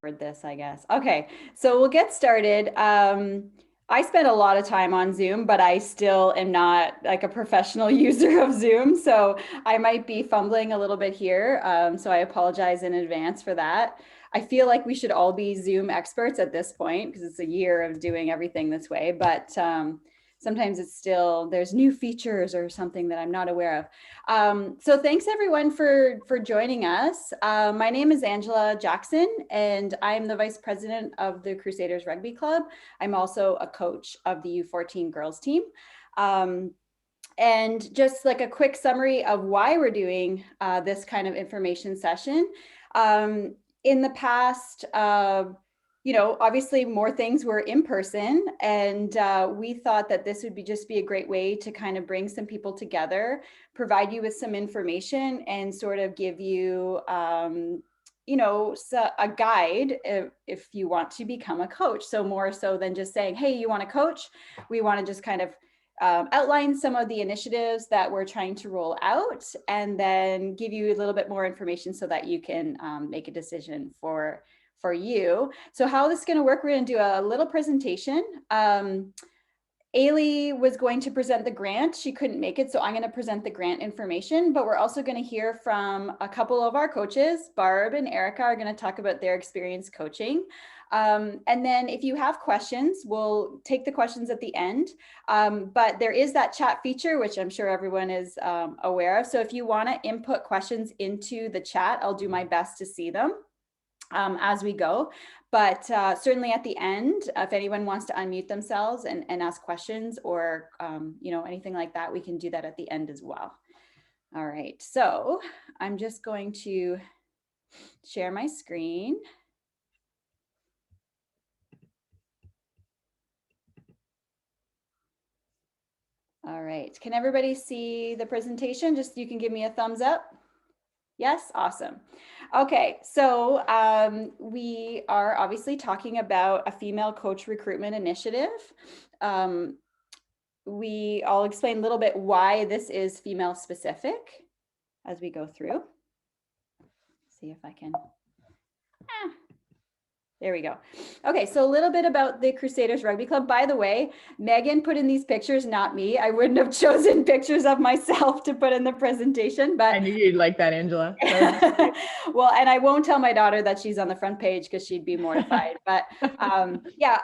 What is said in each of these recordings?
For this, I guess. Okay, so we'll get started. I spend a lot of time on Zoom, but I still am not like a professional user of Zoom. So I might be fumbling a little bit here. So I apologize in advance for that. I feel like we should all be Zoom experts at this point because it's a year of doing everything this way. But sometimes it's still, there's new features or something that I'm not aware of. So thanks everyone for joining us. My name is Angela Jackson, and I'm the Vice President of the Crusaders Rugby Club. I'm also a coach of the U14 girls team. And just like a quick summary of why we're doing this kind of information session. In the past, obviously more things were in person, and we thought that this would just be a great way to kind of bring some people together, provide you with some information, and sort of give you, so a guide if you want to become a coach. So more so than just saying, hey, you want to coach? We want to just kind of outline some of the initiatives that we're trying to roll out, and then give you a little bit more information so that you can make a decision for you. So how this is going to work, we're going to do a little presentation. Ailey was going to present the grant. She couldn't make it, so I'm going to present the grant information, but we're also going to hear from a couple of our coaches. Barb and Erica are going to talk about their experience coaching. And then if you have questions, we'll take the questions at the end. But there is that chat feature, which I'm sure everyone is aware of. So if you want to input questions into the chat, I'll do my best to see them as we go. But certainly at the end, if anyone wants to unmute themselves and ask questions or anything like that, we can do that at the end as well. All right, so I'm just going to share my screen. All right, can everybody see the presentation? Just you can give me a thumbs up. Yes, awesome. Okay, so we are obviously talking about a female coach recruitment initiative. I'll explain a little bit why this is female specific as we go through. See if I can. There we go. Okay, so a little bit about the Crusaders Rugby Club. By the way, Megan put in these pictures, not me. I wouldn't have chosen pictures of myself to put in the presentation, but I knew you'd like that, Angela. Well, and I won't tell my daughter that she's on the front page because she'd be mortified. But yeah,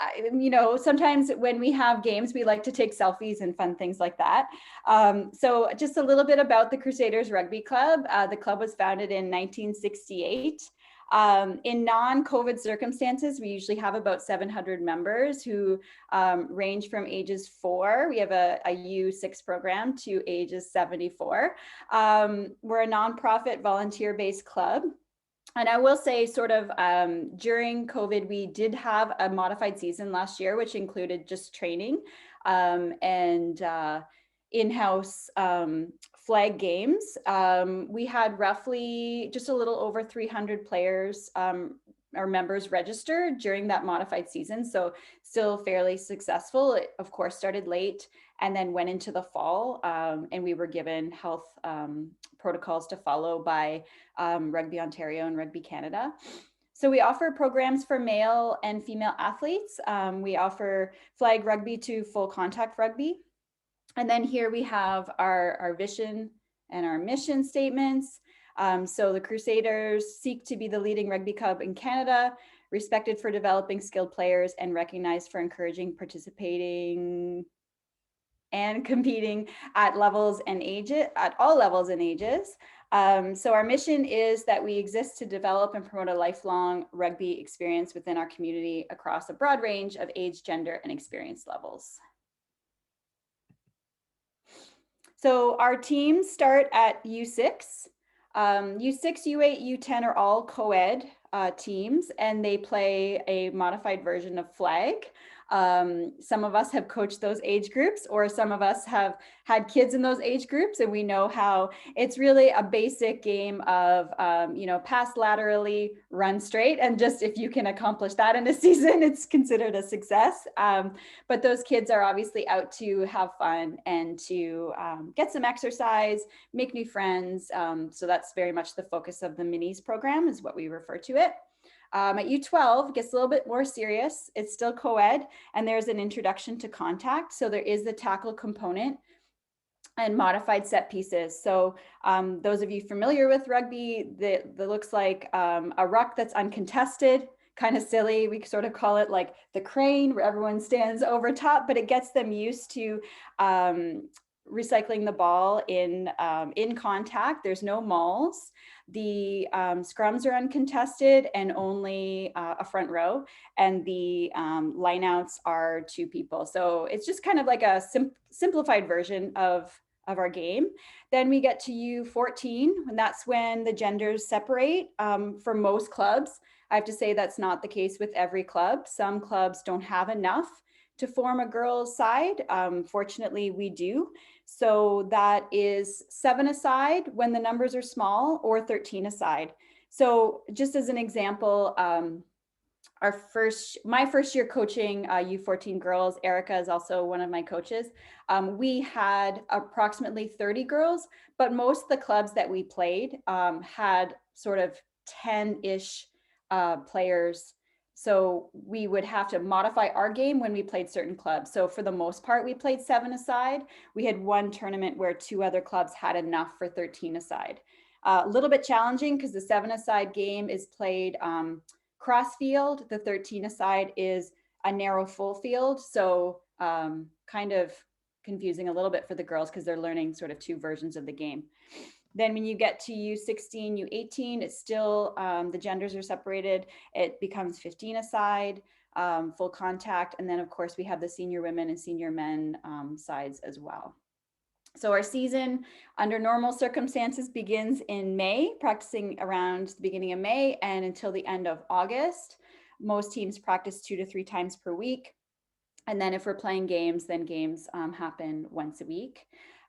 sometimes when we have games, we like to take selfies and fun things like that. So just a little bit about the Crusaders Rugby Club. The club was founded in 1968. In non-COVID circumstances, we usually have about 700 members who range from ages 4. We have a U6 program to ages 74. We're a nonprofit volunteer-based club. And I will say sort of during COVID, we did have a modified season last year, which included just training and in-house flag games. We had roughly just a little over 300 players or members registered during that modified season. So still fairly successful. It of course started late and then went into the fall, and we were given health protocols to follow by Rugby Ontario and Rugby Canada. So we offer programs for male and female athletes. We offer flag rugby to full contact rugby. And then here we have our vision and our mission statements. So the Crusaders seek to be the leading rugby club in Canada, respected for developing skilled players and recognized for encouraging participating and competing at levels and ages, at all levels and ages. So our mission is that we exist to develop and promote a lifelong rugby experience within our community across a broad range of age, gender, and experience levels. So our teams start at U6. U6, U8, U10 are all co-ed teams, and they play a modified version of flag. Some of us have coached those age groups, or some of us have had kids in those age groups, and we know how it's really a basic game of, pass laterally, run straight. And just if you can accomplish that in a season, it's considered a success. But those kids are obviously out to have fun and to get some exercise, make new friends. So that's very much the focus of the minis program, is what we refer to it. At U12, it gets a little bit more serious. It's still co-ed, and there's an introduction to contact. So there is the tackle component and modified set pieces. So those of you familiar with rugby, that looks like a ruck that's uncontested, kind of silly. We sort of call it like the crane, where everyone stands over top, but it gets them used to recycling the ball in contact. There's no mauls. The scrums are uncontested and only a front row, and the lineouts are 2 people. So it's just kind of like a simplified version of our game. Then we get to U14, and that's when the genders separate. For most clubs, I have to say that's not the case with every club. Some clubs don't have enough to form a girls' side. Fortunately, we do. So that is 7 aside when the numbers are small, or 13 aside. So just as an example, my first year coaching U14 girls, Erica is also one of my coaches. We had approximately 30 girls, but most of the clubs that we played had sort of 10-ish players. So we would have to modify our game when we played certain clubs. So for the most part, we played 7 aside. We had one tournament where 2 other clubs had enough for 13 aside. A little bit challenging because the 7 aside game is played cross field. The 13 aside is a narrow full field. So kind of confusing a little bit for the girls because they're learning sort of 2 versions of the game. Then when you get to U16, U18, it's still, the genders are separated. It becomes 15 aside, full contact. And then of course we have the senior women and senior men sides as well. So our season under normal circumstances begins in May, practicing around the beginning of May and until the end of August. Most teams practice 2 to 3 times per week. And then if we're playing games, then games happen once a week.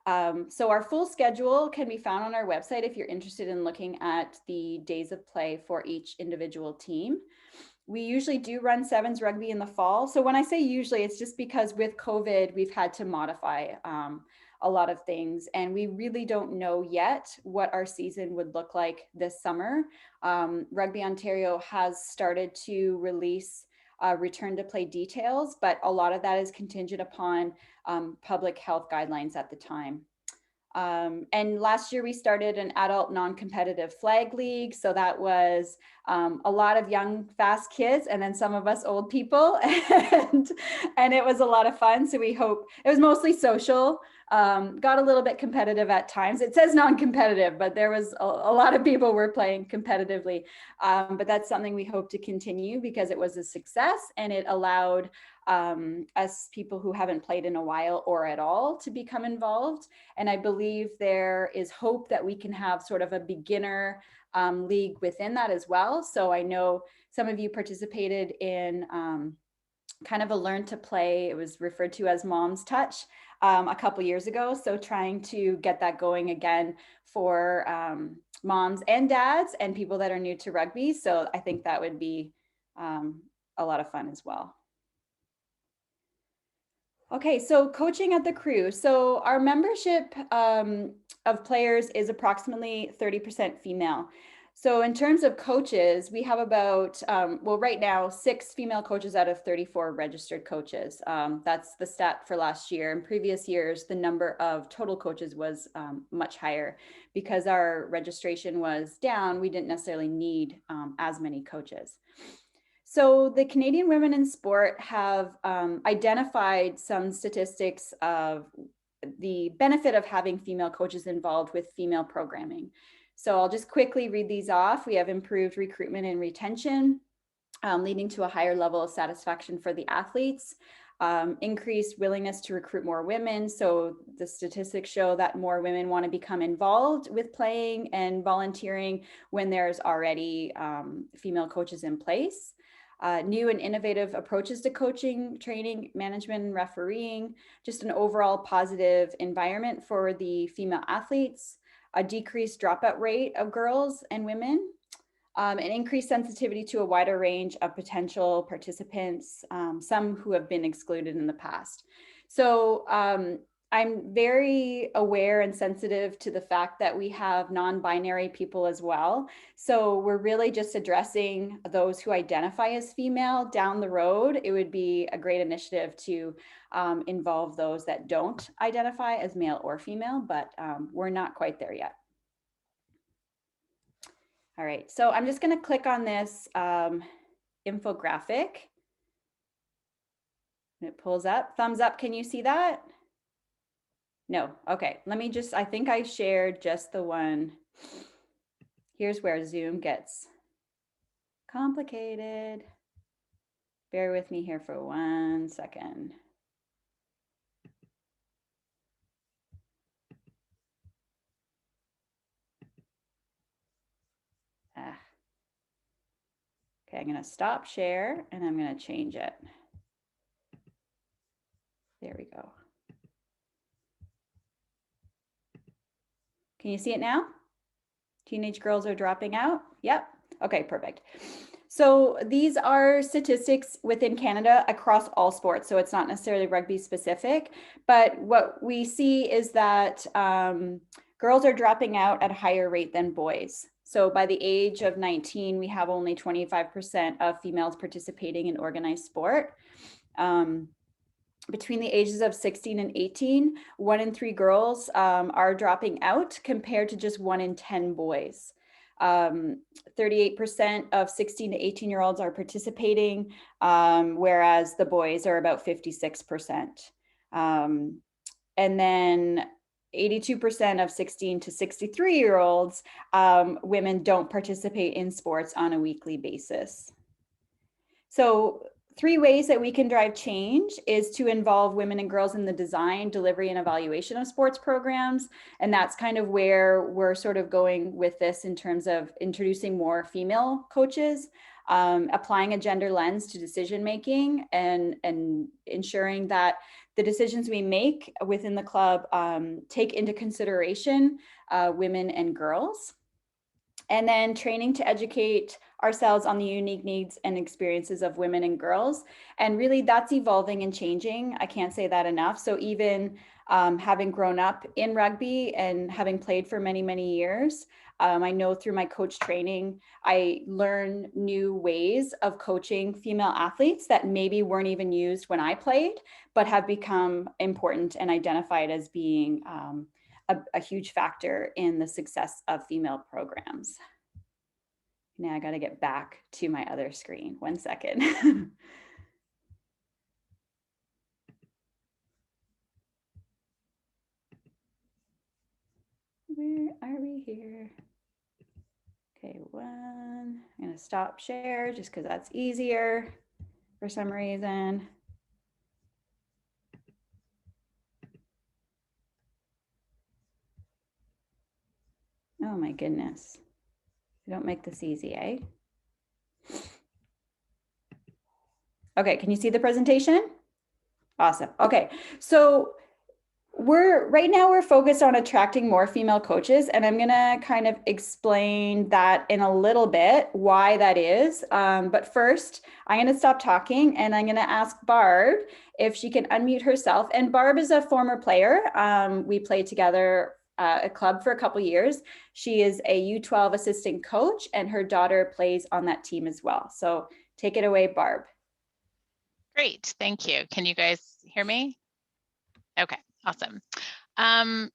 So our full schedule can be found on our website if you're interested in looking at the days of play for each individual team. We usually do run sevens rugby in the fall. So when I say usually, it's just because with COVID, we've had to modify a lot of things, and we really don't know yet what our season would look like this summer. Rugby Ontario has started to release return to play details, but a lot of that is contingent upon public health guidelines at the time. And last year we started an adult non-competitive flag league. So that was a lot of young, fast kids, and then some of us old people, and it was a lot of fun. So we hope it was mostly social, got a little bit competitive at times. It says non-competitive, but there was a lot of people were playing competitively. But that's something we hope to continue because it was a success, and it allowed us people who haven't played in a while or at all to become involved. And I believe there is hope that we can have sort of a beginner league within that as well. So I know some of you participated in kind of a learn to play. It was referred to as Mom's Touch a couple years ago. So trying to get that going again for moms and dads and people that are new to rugby. So I think that would be a lot of fun as well. Okay, so coaching at the Crew. So our membership of players is approximately 30% female. So in terms of coaches, we have about, well, right now, 6 female coaches out of 34 registered coaches. That's the stat for last year. In previous years, the number of total coaches was much higher. Because our registration was down, we didn't necessarily need as many coaches. So the Canadian Women in Sport have identified some statistics of the benefit of having female coaches involved with female programming. So I'll just quickly read these off. We have improved recruitment and retention, leading to a higher level of satisfaction for the athletes, increased willingness to recruit more women. So the statistics show that more women want to become involved with playing and volunteering when there's already female coaches in place. new and innovative approaches to coaching, training, management, and refereeing, just an overall positive environment for the female athletes, a decreased dropout rate of girls and women, an increased sensitivity to a wider range of potential participants, some who have been excluded in the past. So I'm very aware and sensitive to the fact that we have non-binary people as well. So we're really just addressing those who identify as female. Down the road, it would be a great initiative to involve those that don't identify as male or female, but we're not quite there yet. All right, so I'm just going to click on this infographic. And it pulls up. Thumbs up, can you see that? No, okay, let me just, I think I shared just the one. Here's where Zoom gets complicated. Bear with me here for 1 second. Okay, I'm going to stop share and I'm going to change it. There we go. Can you see it now? Teenage girls are dropping out? Yep. Okay, perfect. So these are statistics within Canada across all sports. So it's not necessarily rugby specific, but what we see is that girls are dropping out at a higher rate than boys. So by the age of 19, we have only 25% of females participating in organized sport. Between the ages of 16 and 18, 1 in 3 girls are dropping out compared to just 1 in 10 boys. 38% of 16 to 18-year-olds are participating, whereas the boys are about 56%. And then 82% of 16 to 63-year-olds, women don't participate in sports on a weekly basis. So 3 ways that we can drive change is to involve women and girls in the design, delivery, and evaluation of sports programs. And that's kind of where we're sort of going with this in terms of introducing more female coaches, applying a gender lens to decision-making, and ensuring that the decisions we make within the club take into consideration women and girls. And then training to educate ourselves on the unique needs and experiences of women and girls. And really that's evolving and changing. I can't say that enough. So even having grown up in rugby and having played for many, many years, I know through my coach training, I learn new ways of coaching female athletes that maybe weren't even used when I played, but have become important and identified as being a huge factor in the success of female programs. Now I got to get back to my other screen. 1 second. Where are we here? Okay, I'm going to stop share just because that's easier for some reason. Oh my goodness. Don't make this easy, eh? Okay, can you see the presentation? Awesome. Okay, so right now we're focused on attracting more female coaches, and I'm gonna kind of explain that in a little bit, why that is. But first, I'm gonna stop talking and I'm gonna ask Barb if she can unmute herself. And Barb is a former player. We played together a club for a couple years. She is a U12 assistant coach and her daughter plays on that team as well. So take it away, Barb. Great, thank you. Can you guys hear me? Okay, awesome.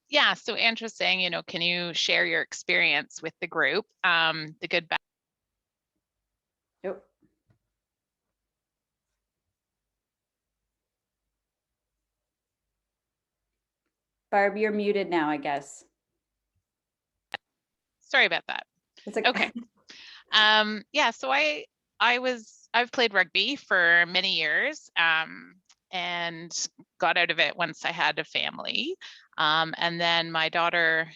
Yeah, so interesting, you know, can you share your experience with the group? The good, bad. Nope. Barb, you're muted now, I guess. Sorry about that. It's okay. Yeah, so I've played rugby for many years and got out of it once I had a family. And then my daughter,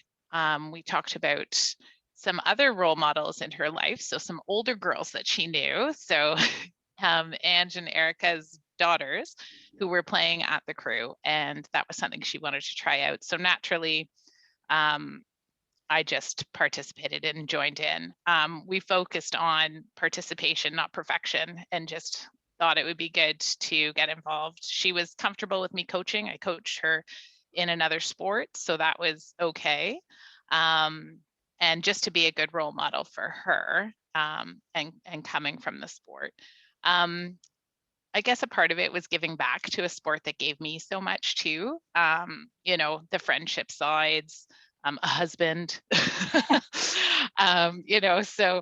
we talked about some other role models in her life, so some older girls that she knew. So Ange and Erica's daughters, who were playing at the Crew, and that was something she wanted to try out. So naturally, I just participated and joined in. We focused on participation, not perfection, and just thought it would be good to get involved. She was comfortable with me coaching. I coached her in another sport, so that was okay. And just to be a good role model for her, and coming from the sport. I guess a part of it was giving back to a sport that gave me so much too. The friendship sides, a husband, so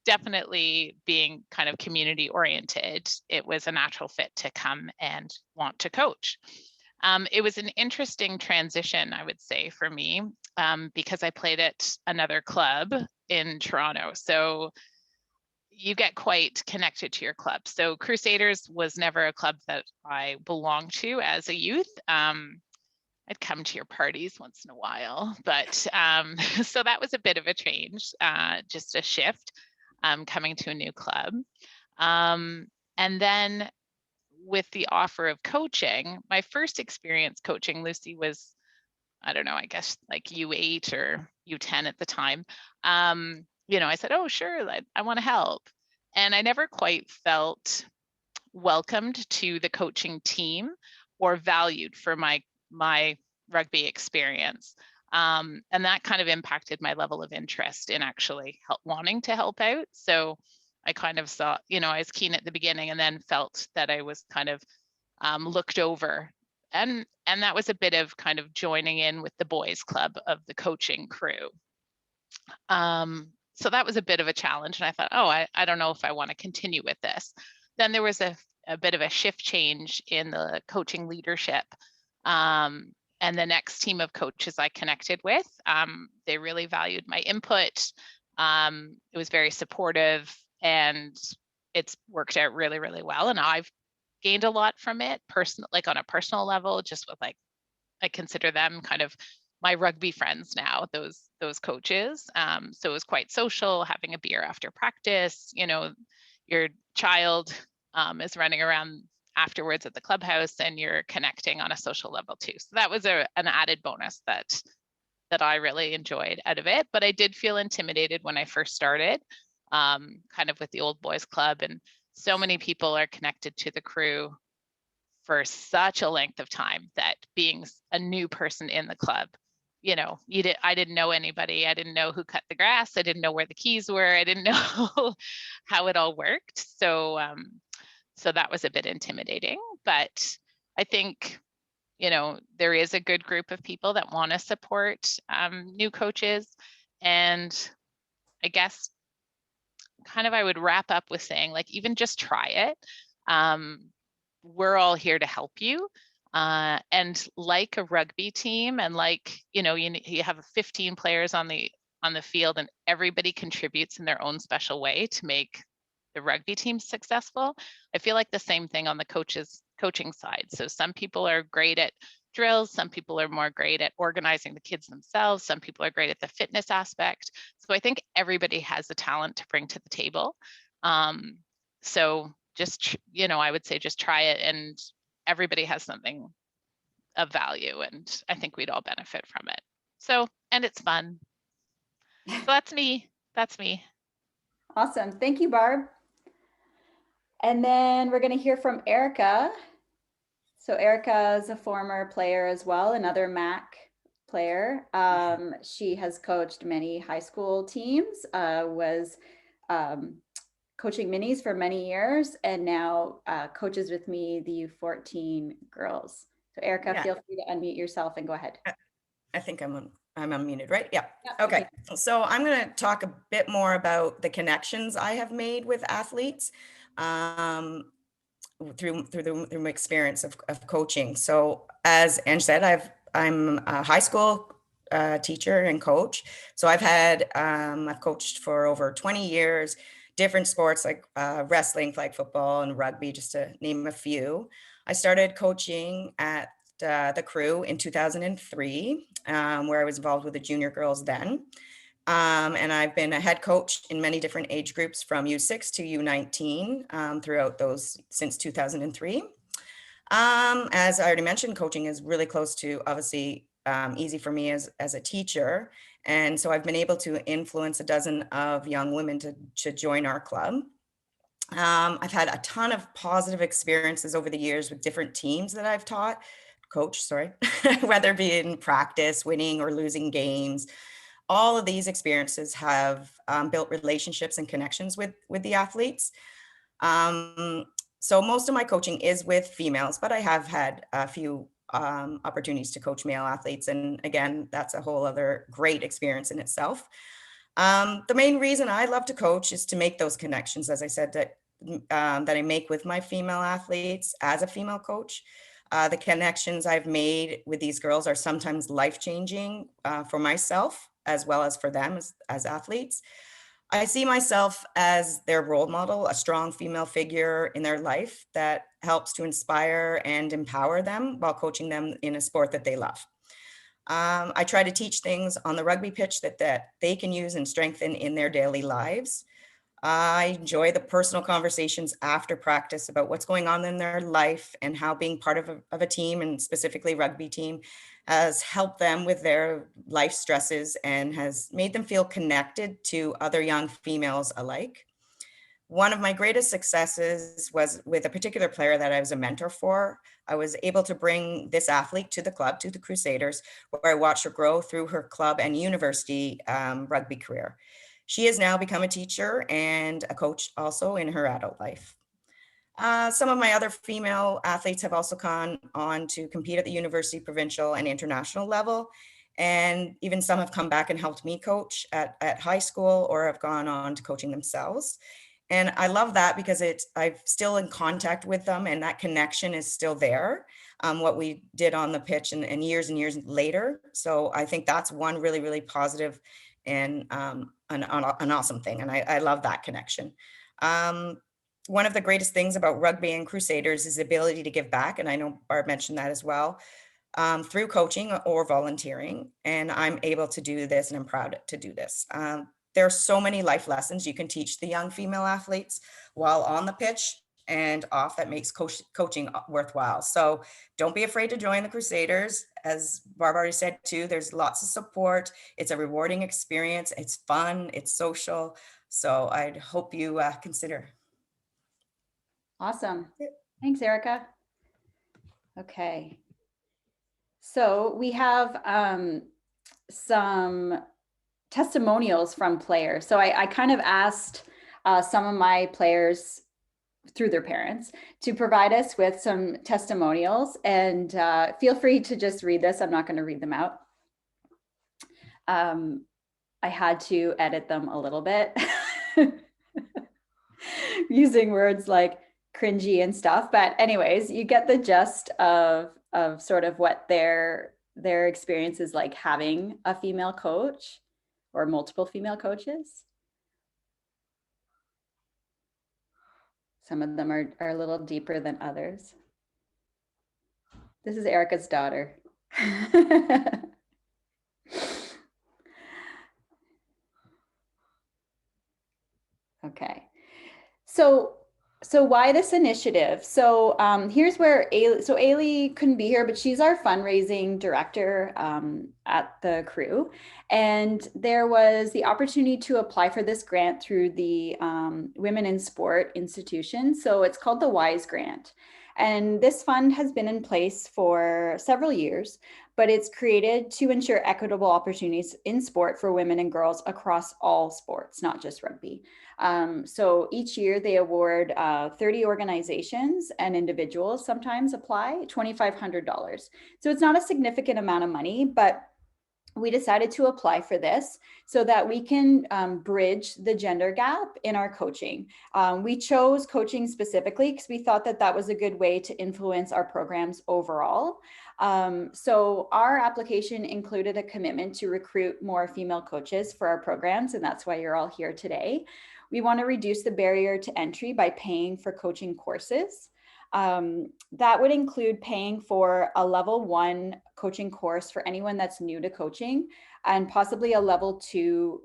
definitely being kind of community oriented, it was a natural fit to come and want to coach. It was an interesting transition, I would say, for me, because I played at another club in Toronto. So you get quite connected to your club. So Crusaders was never a club that I belonged to as a youth. I'd come to your parties once in a while, but so that was a bit of a change, just a shift, coming to a new club. And then with the offer of coaching, my first experience coaching Lucy was, I don't know, I guess like U8 or U10 at the time. I said, oh, sure, I want to help. And I never quite felt welcomed to the coaching team or valued for my rugby experience. And that kind of impacted my level of interest in actually wanting to help out. So I kind of saw, I was keen at the beginning and then felt that I was kind of looked over. And that was a bit of kind of joining in with the boys club of the coaching crew. So that was a bit of a challenge. And I thought, I don't know if I want to continue with this. Then there was a bit of a shift change in the coaching leadership. And the next team of coaches I connected with, they really valued my input. It was very supportive, and it's worked out really, really well. And I've gained a lot from it, like on a personal level, just with I consider them kind of my rugby friends now, those coaches. So it was quite social, having a beer after practice. Your child is running around afterwards at the clubhouse, and you're connecting on a social level too. So that was an added bonus that I really enjoyed out of it. But I did feel intimidated when I first started, kind of with the old boys club, and so many people are connected to the crew for such a length of time that being a new person in the club, I didn't know anybody. I didn't know who cut the grass. I didn't know where the keys were. I didn't know how it all worked. So that was a bit intimidating, but I think, there is a good group of people that want to support new coaches. And I guess kind of I would wrap up with saying, like, even just try it. We're all here to help you. And like a rugby team, and like, you have 15 players on the field, and everybody contributes in their own special way to make the rugby team successful. I feel like the same thing on the coaching side. So some people are great at drills, some people are more great at organizing the kids themselves, some people are great at the fitness aspect. So I think everybody has a talent to bring to the table. So just, I would say just try it, and everybody has something of value, and I think we'd all benefit from it. So, and it's fun. So that's me. Awesome. Thank you, Barb. And then we're going to hear from Erica. So Erica is a former player as well, another MAC player. She has coached many high school teams, was coaching minis for many years, and now coaches with me the U14 girls. So Erica, feel free to unmute yourself and go ahead. I think I'm unmuted, right? Yeah. Okay. So I'm going to talk a bit more about the connections I have made with athletes through my experience of coaching. So as Ange said, I'm a high school teacher and coach. So I've coached for over 20 years, different sports like wrestling, flag football, and rugby, just to name a few. I started coaching at the Crew in 2003, where I was involved with the junior girls then. And I've been a head coach in many different age groups from U6 to U19 throughout those since 2003. As I already mentioned, coaching is really close to obviously easy for me as a teacher. And so I've been able to influence a dozen of young women to join our club. I've had a ton of positive experiences over the years with different teams that I've coached, sorry, whether it be in practice, winning or losing games. All of these experiences have built relationships and connections with the athletes. So most of my coaching is with females, but I have had a few opportunities to coach male athletes. And again, that's a whole other great experience in itself. The main reason I love to coach is to make those connections, as I said, that I make with my female athletes as a female coach. The connections I've made with these girls are sometimes life-changing for myself as well as for them as athletes. I see myself as their role model, a strong female figure in their life that helps to inspire and empower them while coaching them in a sport that they love. I try to teach things on the rugby pitch that they can use and strengthen in their daily lives. I enjoy the personal conversations after practice about what's going on in their life and how being part of a team, and specifically rugby team, has helped them with their life stresses and has made them feel connected to other young females alike. One of my greatest successes was with a particular player that I was a mentor for. I was able to bring this athlete to the club, to the Crusaders, where I watched her grow through her club and university rugby career. She has now become a teacher and a coach also in her adult life. Some of my other female athletes have also gone on to compete at the university, provincial, and international level. And even some have come back and helped me coach at high school or have gone on to coaching themselves. And I love that because I'm still in contact with them and that connection is still there, what we did on the pitch and years later. So I think that's one really, really positive and an awesome thing. And I love that connection. One of the greatest things about rugby and Crusaders is the ability to give back. And I know Barb mentioned that as well, through coaching or volunteering. And I'm able to do this and I'm proud to do this. There are so many life lessons you can teach the young female athletes while on the pitch and off that makes coaching worthwhile. So don't be afraid to join the Crusaders. As Barb already said too, there's lots of support. It's a rewarding experience. It's fun. It's social. So I'd hope you consider. Awesome. Thanks, Erica. Okay. So we have some testimonials from players. So I kind of asked some of my players through their parents to provide us with some testimonials, and feel free to just read this. I'm not going to read them out. I had to edit them a little bit using words like cringy and stuff. But anyways, you get the gist of sort of what their experience is like having a female coach or multiple female coaches. Some of them are a little deeper than others. This is Erica's daughter. Okay. So why this initiative? So here's where Ailey couldn't be here, but she's our fundraising director at the Crew. And there was the opportunity to apply for this grant through the Women in Sport institution. So it's called the WISE grant. And this fund has been in place for several years, but it's created to ensure equitable opportunities in sport for women and girls across all sports, not just rugby. So each year they award 30 organizations and individuals sometimes apply $2,500. So it's not a significant amount of money, but we decided to apply for this so that we can bridge the gender gap in our coaching. We chose coaching specifically because we thought that that was a good way to influence our programs overall. So our application included a commitment to recruit more female coaches for our programs, and that's why you're all here today. We want to reduce the barrier to entry by paying for coaching courses. That would include paying for a level 1 coaching course for anyone that's new to coaching, and possibly a level 2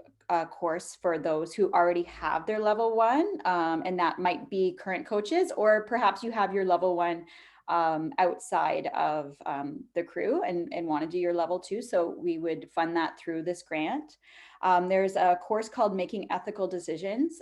course for those who already have their level one, and that might be current coaches, or perhaps you have your level one outside of the crew and want to do your level two. So we would fund that through this grant. There's a course called Making Ethical Decisions.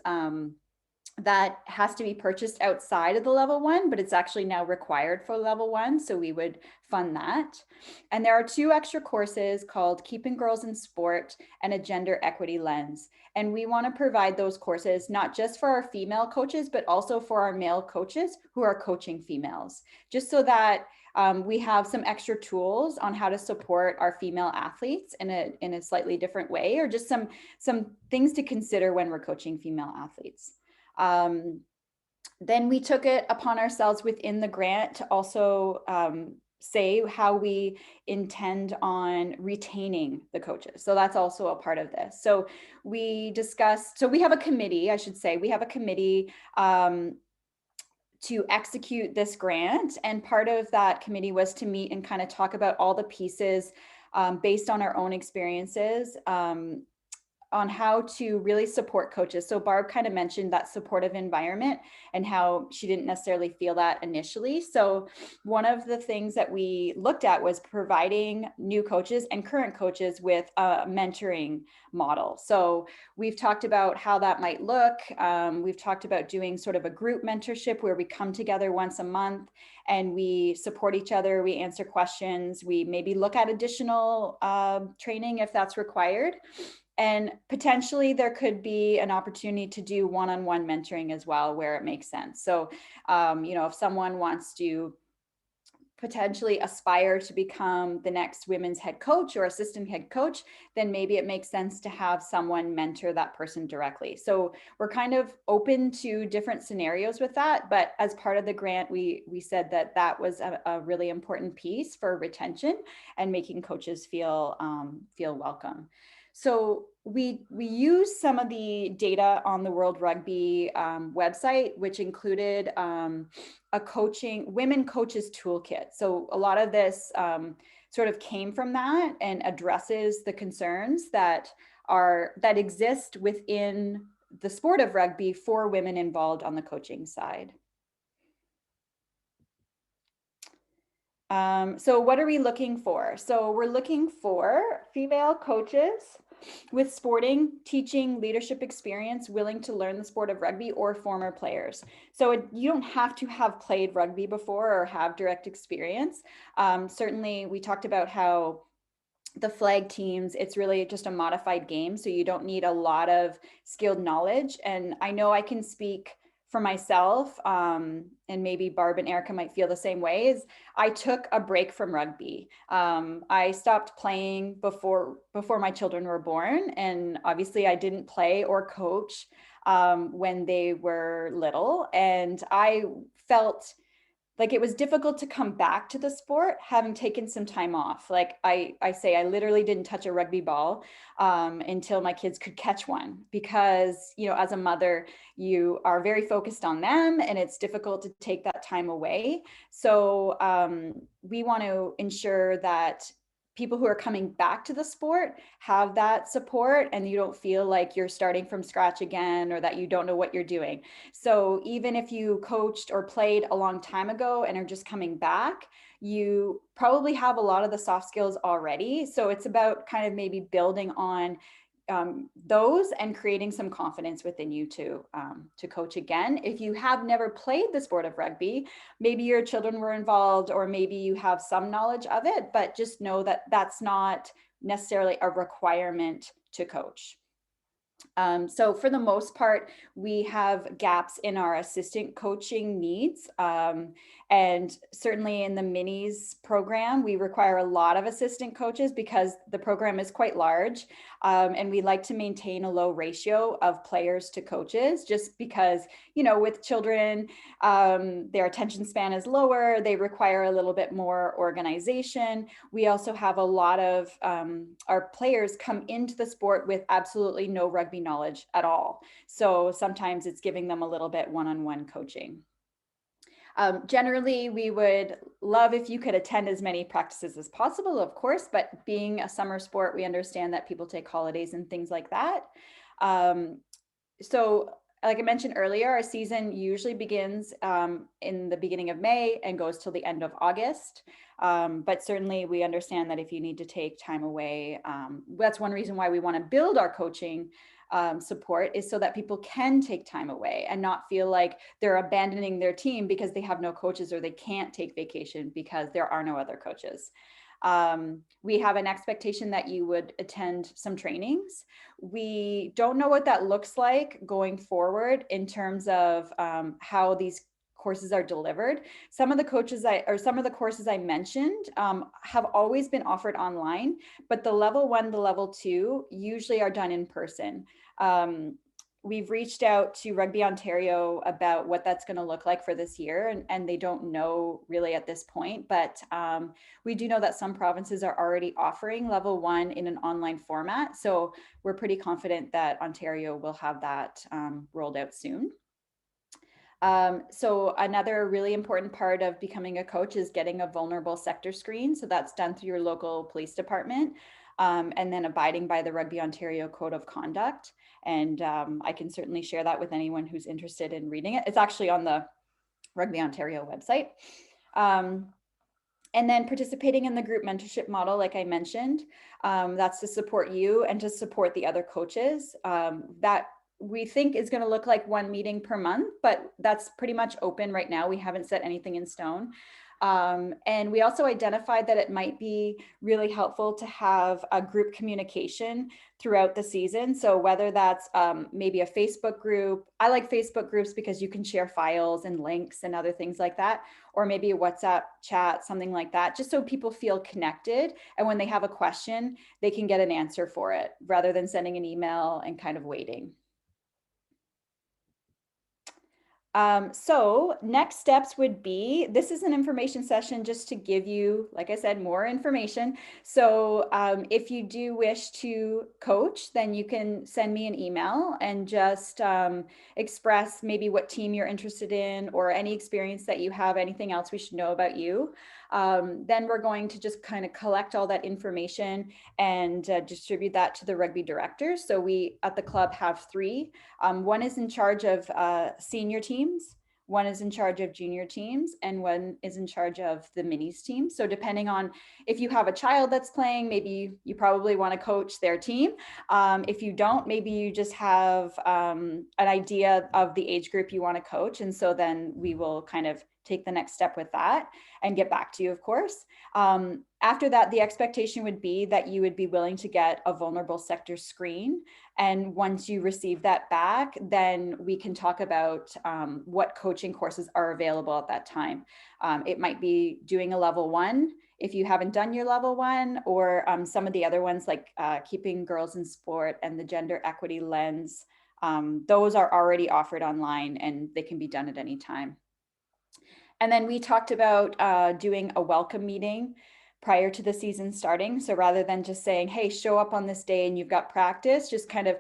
That has to be purchased outside of the level one, but it's actually now required for level one. So we would fund that. And there are 2 extra courses called Keeping Girls in Sport and a Gender Equity Lens. And we want to provide those courses, not just for our female coaches, but also for our male coaches who are coaching females, just so that we have some extra tools on how to support our female athletes in a slightly different way, or just some things to consider when we're coaching female athletes. Then we took it upon ourselves within the grant to also say how we intend on retaining the coaches. So that's also a part of this. So we discussed, so we have a committee, I should say, we have a committee to execute this grant. And part of that committee was to meet and kind of talk about all the pieces based on our own experiences on how to really support coaches. So Barb kind of mentioned that supportive environment and how she didn't necessarily feel that initially. So one of the things that we looked at was providing new coaches and current coaches with a mentoring model. So we've talked about how that might look. We've talked about doing sort of a group mentorship where we come together once a month and we support each other, we answer questions, we maybe look at additional training if that's required. And potentially there could be an opportunity to do one-on-one mentoring as well, where it makes sense. So, if someone wants to potentially aspire to become the next women's head coach or assistant head coach, then maybe it makes sense to have someone mentor that person directly. So we're kind of open to different scenarios with that. But as part of the grant, we said that was a really important piece for retention and making coaches feel welcome. So we used some of the data on the World Rugby website, which included a women coaches toolkit. So a lot of this sort of came from that and addresses the concerns that exist within the sport of rugby for women involved on the coaching side. So what are we looking for? So we're looking for female coaches with sporting, teaching, leadership experience, willing to learn the sport of rugby, or former players. So you don't have to have played rugby before or have direct experience. Certainly, we talked about how the flag teams, it's really just a modified game. So you don't need a lot of skilled knowledge. And I know I can speak for myself, and maybe Barb and Erica might feel the same way, is I took a break from rugby. I stopped playing before my children were born. And obviously I didn't play or coach when they were little. And I felt like it was difficult to come back to the sport having taken some time off. Like I say, I literally didn't touch a rugby ball until my kids could catch one, because, as a mother, you are very focused on them and it's difficult to take that time away. So we want to ensure that people who are coming back to the sport have that support and you don't feel like you're starting from scratch again or that you don't know what you're doing. So even if you coached or played a long time ago and are just coming back, you probably have a lot of the soft skills already. So it's about kind of maybe building on those and creating some confidence within you to coach again. If you have never played the sport of rugby, maybe your children were involved or maybe you have some knowledge of it, but just know that that's not necessarily a requirement to coach. So for the most part, we have gaps in our assistant coaching needs. And certainly in the minis program, we require a lot of assistant coaches because the program is quite large. And we like to maintain a low ratio of players to coaches, just because, with children, their attention span is lower. They require a little bit more organization. We also have a lot of our players come into the sport with absolutely no rugby knowledge at all. So sometimes it's giving them a little bit one-on-one coaching. Generally, we would love if you could attend as many practices as possible, of course, but being a summer sport, we understand that people take holidays and things like that. So like I mentioned earlier, our season usually begins in the beginning of May and goes till the end of August. But certainly we understand that if you need to take time away, that's one reason why we want to build our coaching support, is so that people can take time away and not feel like they're abandoning their team because they have no coaches, or they can't take vacation because there are no other coaches. We have an expectation that you would attend some trainings. We don't know what that looks like going forward in terms of how these courses are delivered. Some of the courses I mentioned have always been offered online, but the level 1, the level 2 usually are done in person. We've reached out to Rugby Ontario about what that's going to look like for this year, and they don't know really at this point, but we do know that some provinces are already offering level 1 in an online format. So we're pretty confident that Ontario will have that rolled out soon. So another really important part of becoming a coach is getting a vulnerable sector screen. So that's done through your local police department, and then abiding by the Rugby Ontario Code of Conduct. And I can certainly share that with anyone who's interested in reading it. It's actually on the Rugby Ontario website. And then participating in the group mentorship model, like I mentioned, that's to support you and to support the other coaches. That we think is going to look like 1 meeting per month, but that's pretty much open right now. We haven't set anything in stone. And we also identified that it might be really helpful to have a group communication throughout the season. So whether that's maybe a Facebook group, I like Facebook groups because you can share files and links and other things like that, or maybe a WhatsApp chat, something like that, just so people feel connected. And when they have a question, they can get an answer for it rather than sending an email and kind of waiting. So next steps would be, this is an information session just to give you, like I said, more information. So if you do wish to coach, then you can send me an email and just express maybe what team you're interested in, or any experience that you have, anything else we should know about you. Then we're going to just kind of collect all that information and distribute that to the rugby directors. So we at the club have 3. One is in charge of senior teams, one is in charge of junior teams, and one is in charge of the minis team. So depending on if you have a child that's playing, maybe you probably want to coach their team. If you don't, maybe you just have an idea of the age group you want to coach. And so then we will kind of take the next step with that and get back to you, of course. After that, the expectation would be that you would be willing to get a vulnerable sector screen. And once you receive that back, then we can talk about what coaching courses are available at that time. It might be doing a level 1 if you haven't done your level 1, or some of the other ones like keeping girls in sport and the gender equity lens. Those are already offered online and they can be done at any time. And then we talked about doing a welcome meeting prior to the season starting. So rather than just saying, hey, show up on this day and you've got practice, just kind of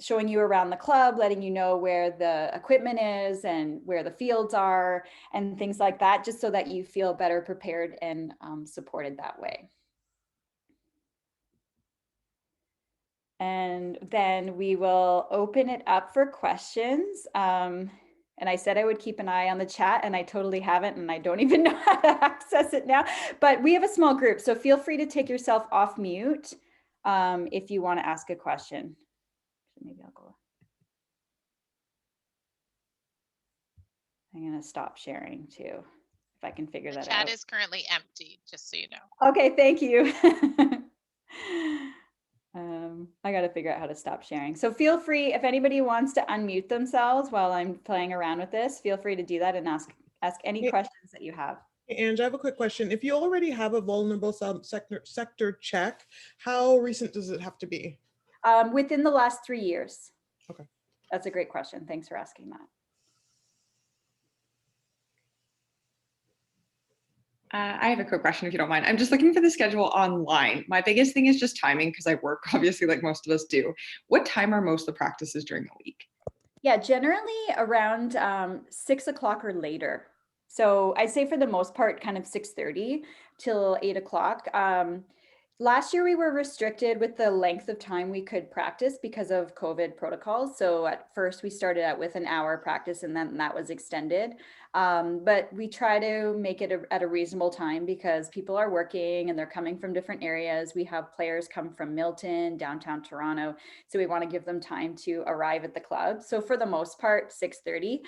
showing you around the club, letting you know where the equipment is and where the fields are and things like that, just so that you feel better prepared and supported that way. And then we will open it up for questions. And I said I would keep an eye on the chat, and I totally haven't, and I don't even know how to access it now. But we have a small group, so feel free to take yourself off mute if you want to ask a question. Maybe I'll go. I'm going to stop sharing too, if I can figure that out. The chat is currently empty, just so you know. Okay, thank you. I got to figure out how to stop sharing. So feel free, if anybody wants to unmute themselves while I'm playing around with this, feel free to do that and ask any questions that you have. Hey, Ange, I have a quick question. If you already have a vulnerable sector check, how recent does it have to be? Within the last 3 years. Okay. That's a great question. Thanks for asking that. I have a quick question, if you don't mind. I'm just looking for the schedule online. My biggest thing is just timing, because I work obviously like most of us do. What time are most of the practices during the week? Yeah, generally around 6 o'clock or later. So I'd say for the most part, kind of 6:30 till 8 o'clock. Last year we were restricted with the length of time we could practice because of COVID protocols. So at first we started out with an hour practice and then that was extended. But we try to make it at a reasonable time because people are working and they're coming from different areas. We have players come from Milton, downtown Toronto. So we want to give them time to arrive at the club. So for the most part, 6:30.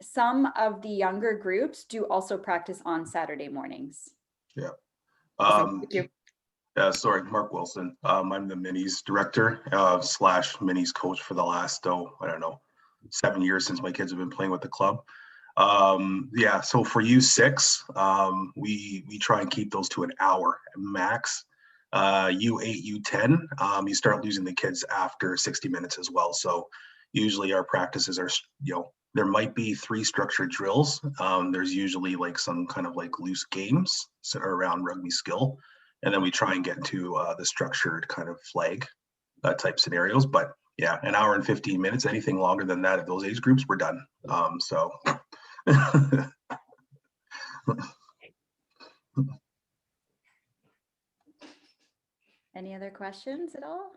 Some of the younger groups do also practice on Saturday mornings. Yeah. Thank you. Sorry, Mark Wilson. I'm the minis director slash minis coach for the last, I don't know, 7 years since my kids have been playing with the club. Yeah, so for U6, we try and keep those to an hour max. U8, U10, you start losing the kids after 60 minutes as well. So usually our practices are, there might be 3 structured drills. There's usually like some kind of like loose games around rugby skill. And then we try and get into the structured kind of flag type scenarios. But yeah, an hour and 15 minutes, anything longer than that at those age groups, we're done. So. Any other questions at all?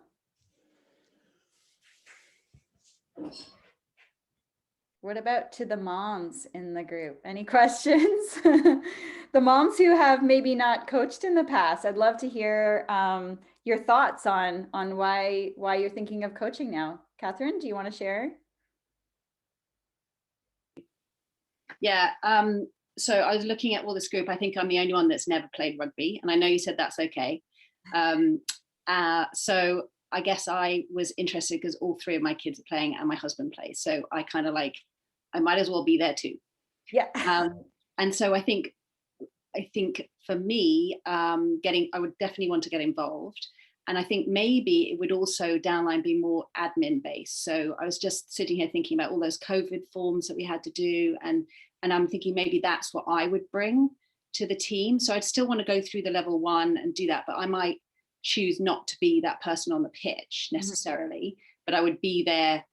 What about to the moms in the group? Any questions? The moms who have maybe not coached in the past, I'd love to hear your thoughts on why you're thinking of coaching now. Catherine, do you want to share? Yeah, so I was looking at all this group. I think I'm the only one that's never played rugby, and I know you said that's okay. So I guess I was interested because all 3 of my kids are playing and my husband plays. So I kind of like, I might as well be there too. Yeah. And so I think for me, I would definitely want to get involved. And I think maybe it would also downline be more admin based. So I was just sitting here thinking about all those COVID forms that we had to do. And I'm thinking maybe that's what I would bring to the team. So I'd still want to go through the level 1 and do that, but I might choose not to be that person on the pitch necessarily, but I would be there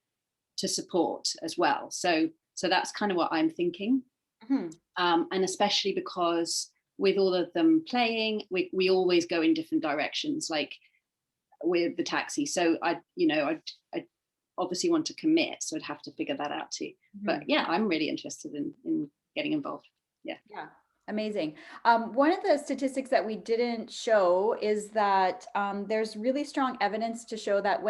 to support as well. So that's kind of what I'm thinking. And especially because with all of them playing, we always go in different directions, like with the taxi. So I obviously want to commit, so I'd have to figure that out too. But yeah, I'm really interested in getting involved. Yeah. Amazing. One of the statistics that we didn't show is that there's really strong evidence to show that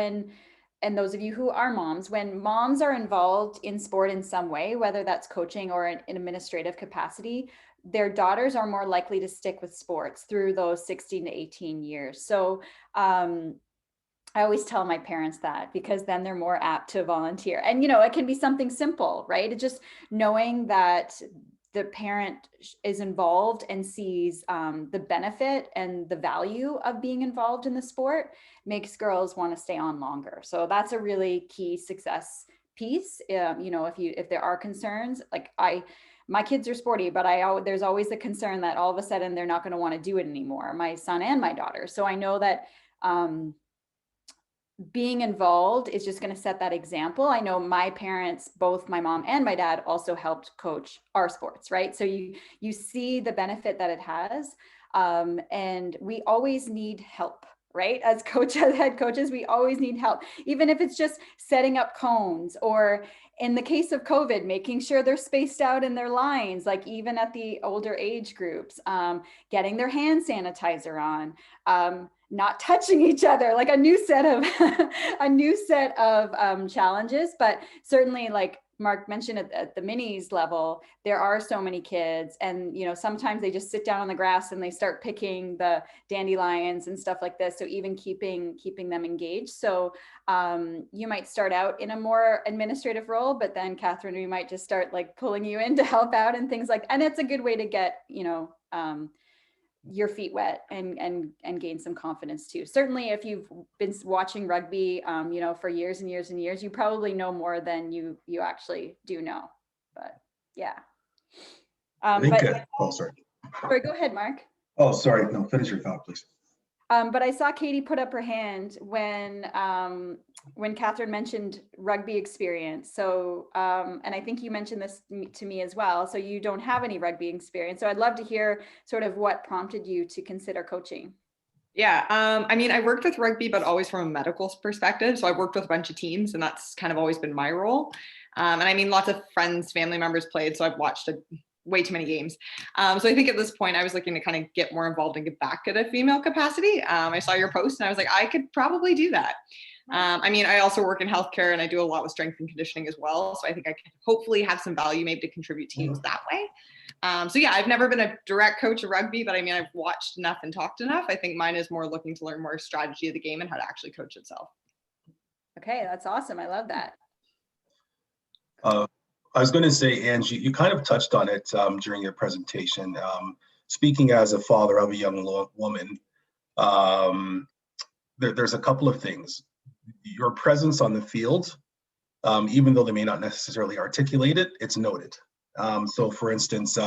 and those of you who are moms, when moms are involved in sport in some way, whether that's coaching or in administrative capacity, their daughters are more likely to stick with sports through those 16 to 18 years. So I always tell my parents that, because then they're more apt to volunteer. And, it can be something simple, right? It's just knowing that the parent is involved and sees the benefit and the value of being involved in the sport makes girls want to stay on longer. So that's a really key success piece. If there are concerns, like my kids are sporty, but there's always a concern that all of a sudden they're not going to want to do it anymore, my son and my daughter. So I know that being involved is just going to set that example. I know my parents, both my mom and my dad, also helped coach our sports, right? So you see the benefit that it has. And we always need help, right? As head coaches, we always need help, even if it's just setting up cones, or in the case of COVID, making sure they're spaced out in their lines, like even at the older age groups, getting their hand sanitizer on, not touching each other, like a new set of challenges. But certainly, like Mark mentioned, at the minis level, there are so many kids, and sometimes they just sit down on the grass and they start picking the dandelions and stuff like this. So even keeping them engaged. So you might start out in a more administrative role, but then Catherine, we might just start like pulling you in to help out and things like, and it's a good way to get your feet wet and gain some confidence too. Certainly if you've been watching rugby for years and years and years, you probably know more than you actually do know. But yeah. I think, sorry, go ahead, Mark. Oh, sorry. No, finish your thought, please. But I saw Katie put up her hand when Catherine mentioned rugby experience. So, and I think you mentioned this to me as well. So you don't have any rugby experience. So I'd love to hear sort of what prompted you to consider coaching. Yeah, I mean, I worked with rugby, but always from a medical perspective. So I worked with a bunch of teams, and that's kind of always been my role. And I mean, lots of friends, family members played, so I've watched way too many games. So I think at this point, I was looking to kind of get more involved and get back at a female capacity. I saw your post, and I was like, I could probably do that. I mean, I also work in healthcare, and I do a lot with strength and conditioning as well. So I think I could hopefully have some value maybe to contribute to teams that way. So yeah, I've never been a direct coach of rugby, but I mean, I've watched enough and talked enough. I think mine is more looking to learn more strategy of the game and how to actually coach itself. Okay, that's awesome. I love that. I was going to say, Angie, you kind of touched on it during your presentation. Speaking as a father of a young woman, there's a couple of things. Your presence on the field, even though they may not necessarily articulate it, it's noted. So for instance,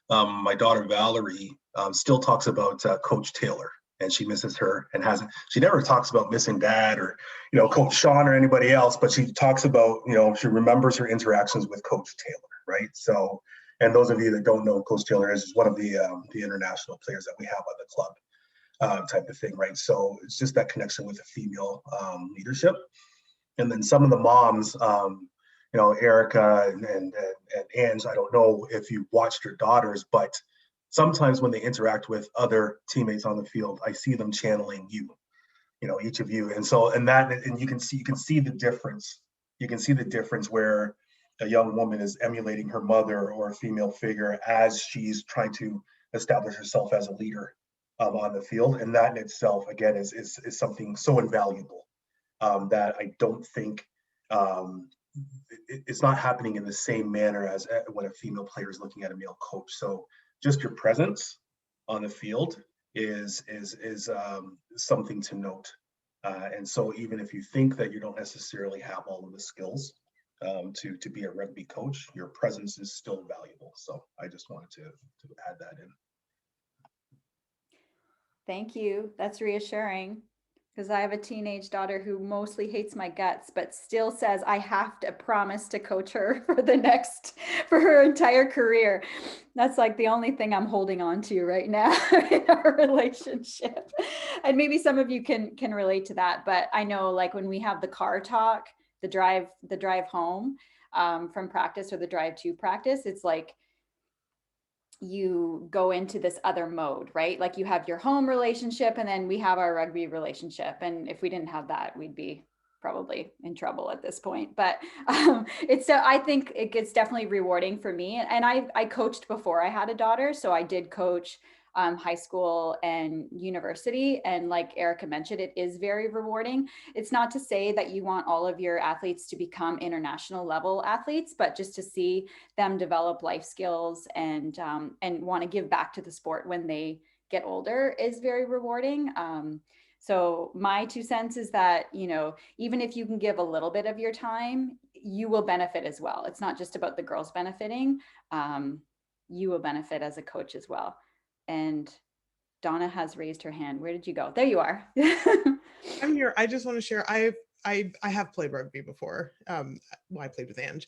my daughter Valerie still talks about Coach Taylor, and she misses her, and she never talks about missing dad or, Coach Sean or anybody else, but she talks about, she remembers her interactions with Coach Taylor, right? So, and those of you that don't know who Coach Taylor is one of the international players that we have on the club type of thing, right? So it's just that connection with the female leadership. And then some of the moms, Erica and Ange, I don't know if you watched your daughters, but sometimes when they interact with other teammates on the field, I see them channeling you, each of you. And so, and you can see the difference. You can see the difference where a young woman is emulating her mother or a female figure as she's trying to establish herself as a leader on the field. And that in itself, again, is something so invaluable that I don't think it's not happening in the same manner as when a female player is looking at a male coach. So just your presence on the field is something to note. And so even if you think that you don't necessarily have all of the skills to be a rugby coach, your presence is still valuable. So I just wanted to add that in. Thank you. That's reassuring, because I have a teenage daughter who mostly hates my guts, but still says I have to promise to coach her for her entire career. That's like the only thing I'm holding on to right now in our relationship. And maybe some of you can relate to that, but I know, like, when we have the car talk, the drive home from practice or the drive to practice, it's like you go into this other mode, right? Like you have your home relationship and then we have our rugby relationship. And if we didn't have that, we'd be probably in trouble at this point. But I think it gets definitely rewarding for me. And I coached before I had a daughter. So I did coach high school and university. And like Erica mentioned, it is very rewarding. It's not to say that you want all of your athletes to become international level athletes, but just to see them develop life skills and want to give back to the sport when they get older is very rewarding. So my 2 cents is that, even if you can give a little bit of your time, you will benefit as well. It's not just about the girls benefiting. You will benefit as a coach as well. And Donna has raised her hand. Where did you go? There you are. I'm here. I just want to share. I have played rugby before. I played with Ange,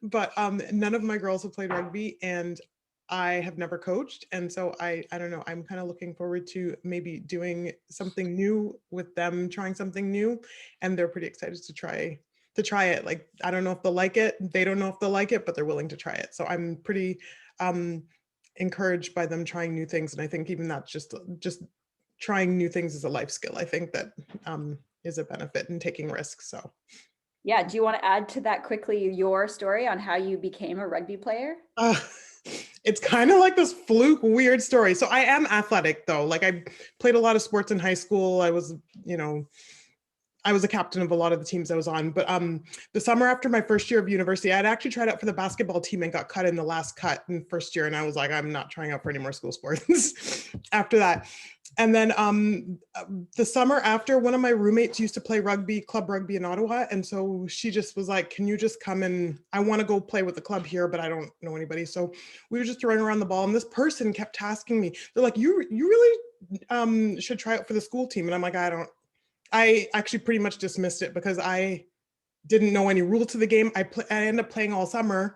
but none of my girls have played rugby, and I have never coached. And so I don't know. I'm kind of looking forward to maybe doing something new with them, trying something new, and they're pretty excited to try it. Like, I don't know if they'll like it. They don't know if they'll like it, but they're willing to try it. So I'm pretty encouraged by them trying new things. And I think even that's just trying new things is a life skill. I think that is a benefit in taking risks. So yeah. Do you want to add to that quickly your story on how you became a rugby player? It's kind of like this fluke, weird story. So I am athletic though. Like, I played a lot of sports in high school. I was a captain of a lot of the teams I was on, but the summer after my first year of university, I'd actually tried out for the basketball team and got cut in the last cut in first year. And I was like, I'm not trying out for any more school sports after that. And then the summer after, one of my roommates used to play club rugby in Ottawa. And so she just was like, can you just come and I want to go play with the club here, but I don't know anybody. So we were just throwing around the ball. And this person kept tasking me. They're like, you really should try out for the school team. And I'm like, I actually pretty much dismissed it because I didn't know any rules to the game. I ended up playing all summer.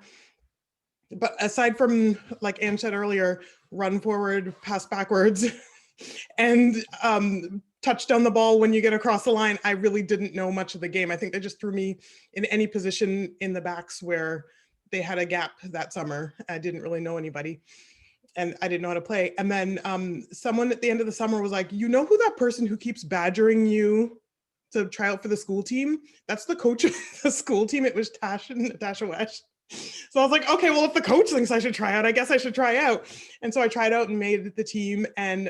But aside from, like Anne said earlier, run forward, pass backwards, and touch down the ball when you get across the line, I really didn't know much of the game. I think they just threw me in any position in the backs where they had a gap that summer. I didn't really know anybody and I didn't know how to play. And then someone at the end of the summer was like, you know who that person who keeps badgering you to try out for the school team? That's the coach of the school team. It was Natasha Wesh. So I was like, okay, well, if the coach thinks I should try out, I guess I should try out. And so I tried out and made the team. And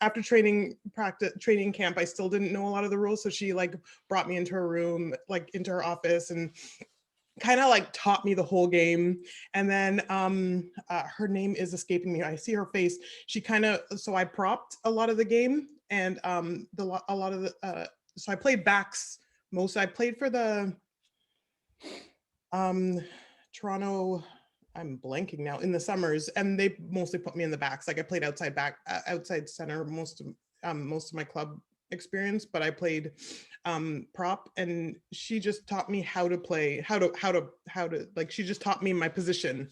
after training camp, I still didn't know a lot of the rules. So she like brought me into her room, like into her office, and kind of like taught me the whole game. And then her name is escaping me. I see her face. She so I propped a lot of the game, and so I played backs most. I played for the Toronto, I'm blanking now, in the summers, and they mostly put me in the backs. Like I played outside center most of my club experience, but I played prop, and she just taught me how to play, like she just taught me my position.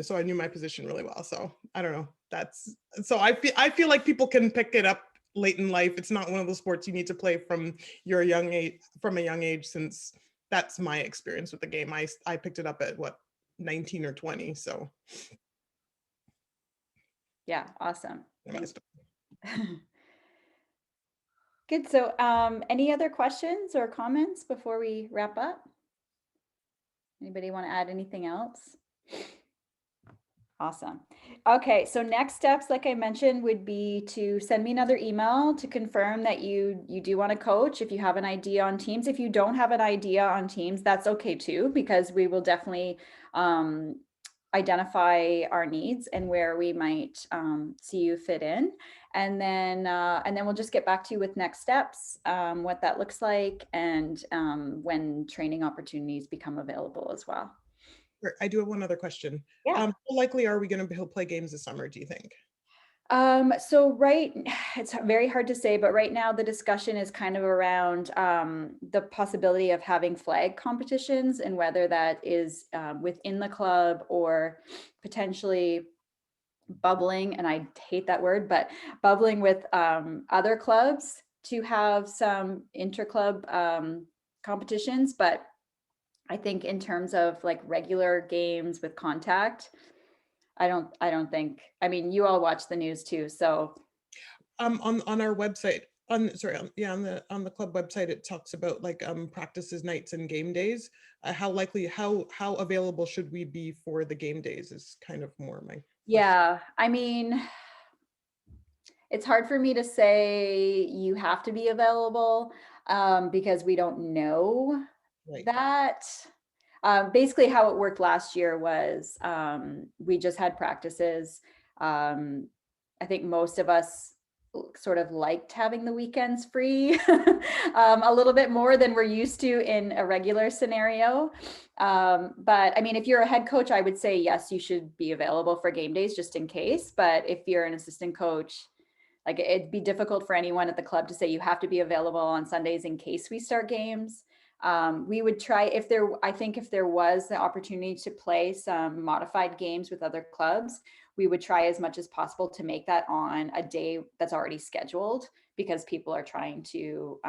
So I knew my position really well. So I don't know. I feel like people can pick it up late in life. It's not one of those sports you need to play from a young age, since that's my experience with the game. I picked it up at 19 or 20. So yeah, awesome. Good. So any other questions or comments before we wrap up? Anybody want to add anything else? Awesome. Okay, so next steps, like I mentioned, would be to send me another email to confirm that you do want to coach. If you have an idea on teams, if you don't have an idea on teams, that's okay too, because we will definitely identify our needs and where we might see you fit in, and then we'll just get back to you with next steps, what that looks like, and when training opportunities become available as well. I do have one other question. Yeah. How likely are we going to play games this summer, do you think? So it's very hard to say, but right now the discussion is kind of around the possibility of having flag competitions, and whether that is within the club or potentially bubbling, and I hate that word, but bubbling with other clubs to have some inter-club competitions. But I think in terms of like regular games with contact, I don't think, I mean, you all watch the news too, so. On our website, on the club website, it talks about like practices nights and game days. How available should we be for the game days is kind of more my question. Yeah, I mean, it's hard for me to say you have to be available because we don't know that. Basically how it worked last year was we just had practices. I think most of us sort of liked having the weekends free a little bit more than we're used to in a regular scenario. But I mean, if you're a head coach, I would say, yes, you should be available for game days just in case. But if you're an assistant coach, like it'd be difficult for anyone at the club to say you have to be available on Sundays in case we start games. We would try if there was the opportunity to play some modified games with other clubs, we would try as much as possible to make that on a day that's already scheduled, because people are trying to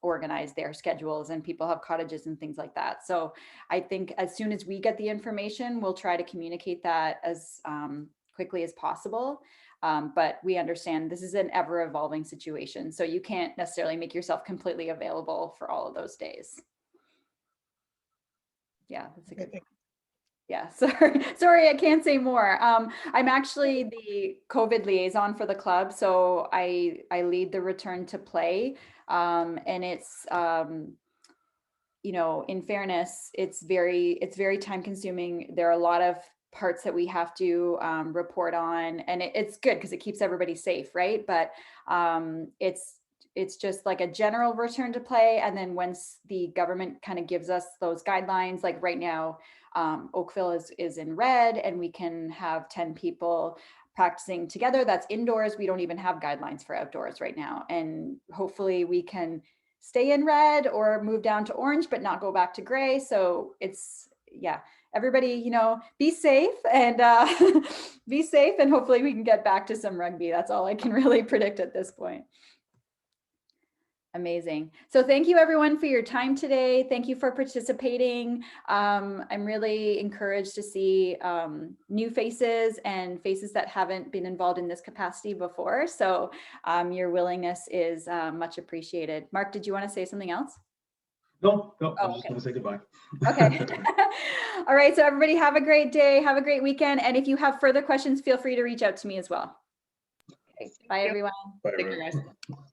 organize their schedules and people have cottages and things like that. So I think as soon as we get the information, we'll try to communicate that as quickly as possible. But we understand this is an ever evolving situation. So you can't necessarily make yourself completely available for all of those days. Yeah, that's a good point. Yeah, sorry, I can't say more. I'm actually the COVID liaison for the club, so I lead the return to play, and it's in fairness, it's very time consuming. There are a lot of parts that we have to report on, and it's good because it keeps everybody safe, right? But it's just like a general return to play, and then once the government kind of gives us those guidelines, like right now Oakville is in red and we can have 10 people practicing together. That's indoors. We don't even have guidelines for outdoors right now. And hopefully we can stay in red or move down to orange, but not go back to gray. So it's, yeah, everybody, you know, be safe and be safe, and hopefully we can get back to some rugby. That's all I can really predict at this point. Amazing. So thank you everyone for your time today. Thank you for participating. I'm really encouraged to see new faces and faces that haven't been involved in this capacity before. So your willingness is much appreciated. Mark, did you want to say something else? No, I was Oh, just going to say goodbye. Okay. All right. So everybody have a great day. Have a great weekend. And if you have further questions, feel free to reach out to me as well. Okay. Bye, everyone. Bye, Thank you, everyone. guys.